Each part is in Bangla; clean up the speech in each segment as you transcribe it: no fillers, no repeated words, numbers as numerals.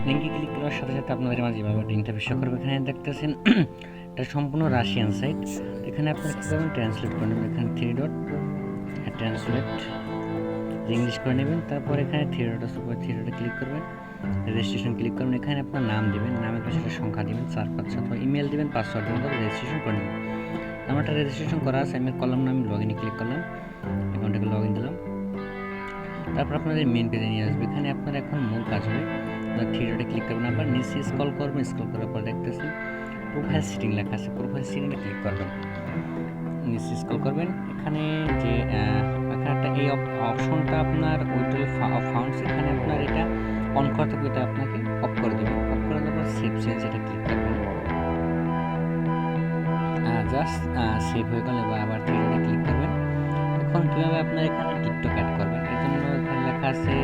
লিঙ্কে ক্লিক করার সাথে সাথে আপনাদের মাঝে যেভাবে একটা ইন্টারফেস শো করবে। এখানে দেখতেছেন এটা সম্পূর্ণ রাশিয়ান সাইট। এখানে আপনারা কী করবেন, ট্রান্সলেট করে নেবেন। এখানে 3 ডট ট্রান্সলেট ইংলিশ করে নেবেন। তারপর এখানে 3 ডট আছে, 3 ডটে ক্লিক করবেন, রেজিস্ট্রেশন ক্লিক করবেন। এখানে আপনার নাম দিবেন, নামের পাশে একটা সংখ্যা দিবেন 4 5 অথবা ইমেল দিবেন, পাসওয়ার্ড দিবেন, তারপর রেজিস্ট্রেশন করে নেবেন। আমারটা রেজিস্ট্রেশন করা আছে, আমি কলাম নামে লগ ইনে ক্লিক করলাম, অ্যাকাউন্টে লগ ইন দিলাম। তারপর আপনাদের মেন পেজে নিয়ে আসবে। এখানে আপনার এখন মূল কাজ হবে, আপনার 3 ডটে ক্লিক করবেন, আবার নিচে স্ক্রল করবেন। স্ক্রল করার পর দেখতেছেন প্রোফাইল সেটিং লেখা আছে, প্রোফাইল সেটিংয়ে ক্লিক করবেন, নিচে স্ক্রল করবেন। এখানে যে এখানে একটা এই অপশনটা আপনার উইথড্রল ফান্ডস, এখানে আপনার এটা অন করা থাকবে, এটা আপনাকে অফ করে দেবেন। অফ করে দেওয়ার পর সেভ চেঞ্জ এটা ক্লিক করবেন। জাস্ট সেভ হয়ে গেলে বা আবার 3 ডটে ক্লিক করবেন। এখন কীভাবে আপনার এখানে টিকটক অ্যাড করবেন, এর জন্য এখানে লেখা আছে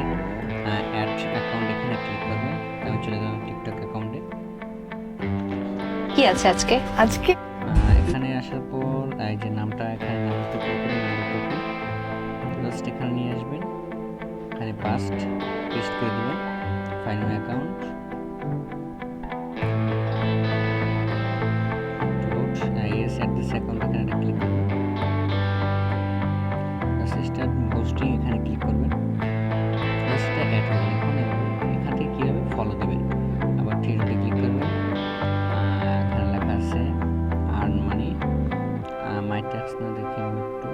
অ্যাড অ্যাকাউন্ট, এখানে ক্লিক করবেন। আমি চলে গেলাম টিকটক অ্যাকাউন্টে। কি আছে আজকে এখানে আসার পর এই যে নামটা, এখানে নামটা জাস্ট এখানে নিয়ে আসবেন, এখানে পেস্ট করে দেবেন, find my account, yes at this account, এখানে একটা ক্লিক করবেন, স্টার্ট পোস্টিং, এখানে ক্লিক করবেন, জাস্ট এটা অ্যাড হবে। এখন এখান থেকে কীভাবে ফলো দেবেন, আবার 3 ডটে ক্লিক করবেন, এখানে লেখা আছে আর্ন মানি, মাই ট্যাক্স না দেখি একটু,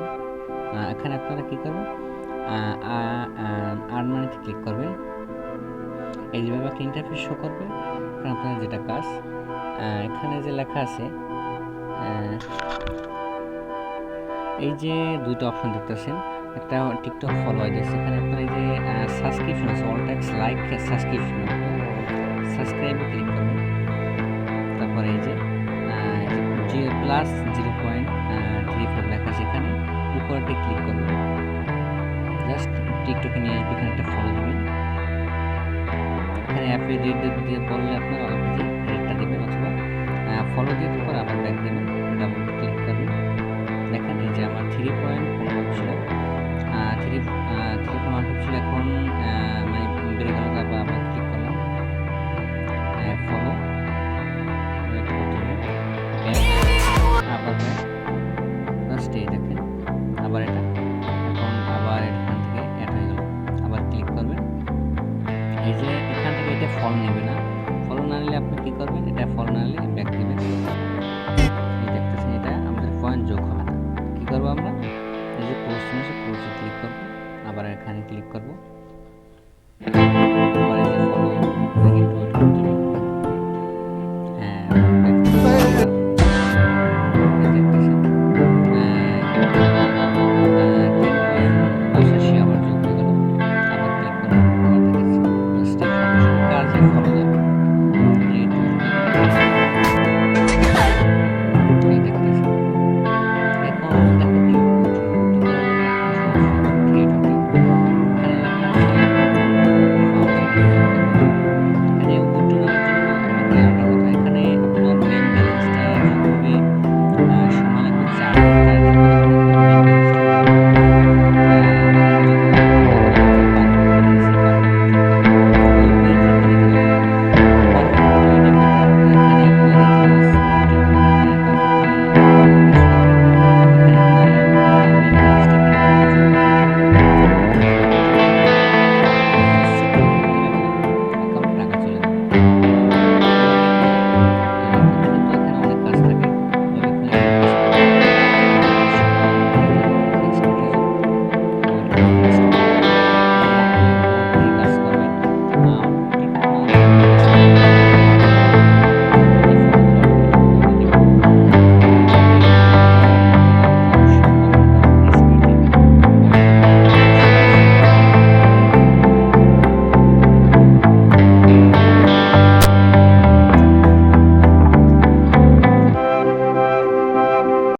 এখানে আপনারা কী করবেন, আর্ন মানিতে ক্লিক করবেন। এই যেভাবে একটা ইন্টারফেস শো করবে। এখন আপনার যেটা কাজ, এখানে যে লেখা আছে, এই যে দুইটা অপশন দেখতেছেন, একটা টিকটক ফলো আইডি আছে, এখানে আপনার এই যে সাবস্ক্রিপশন আছে, অল ট্যাক্স লাইক সাবস্ক্রিপশন, সাবস্ক্রাইবে ক্লিক করবেন। তারপরে এই যে প্লাস 0.35 লেখা আছে, এখানে উপরেতে ক্লিক করবেন, জাস্ট টিকটকে নিয়ে আসবে, এখানে একটা ফলো দেবেন। এখানে অ্যাপে রেট দিয়ে বললে আপনার অলরেডি রেটটা দেবেন, অথবা ফলো দিয়ে পর আবার ব্যাক দেবেন, ডাবল ক্লিক করবেন। দেখেন এই যে আমার 3.15 ছিল, 3.15 ছিল, এখন মানে বেড়ে গেল। তারপর আবার ক্লিক করলাম, ফলো, আবার ব্যাক, জাস্ট এই দেখেন আবার এটা, এখন আবার এখান থেকে অ্যাড হয়ে গেল। আবার ক্লিক করবেন, এই যে এখান থেকে এটা ফলো নেবে না, ফলো না নিলে আপনি কী করবেন, এটা ফলো না নিলে ব্যাক দেবেন। এই দেখতেছেন এটা আমাদের পয়েন্ট যোগ হবে না। কী করবো আমরা, এই যে পোস্ট ক্লিক করবো, আবার এখানে ক্লিক করবো,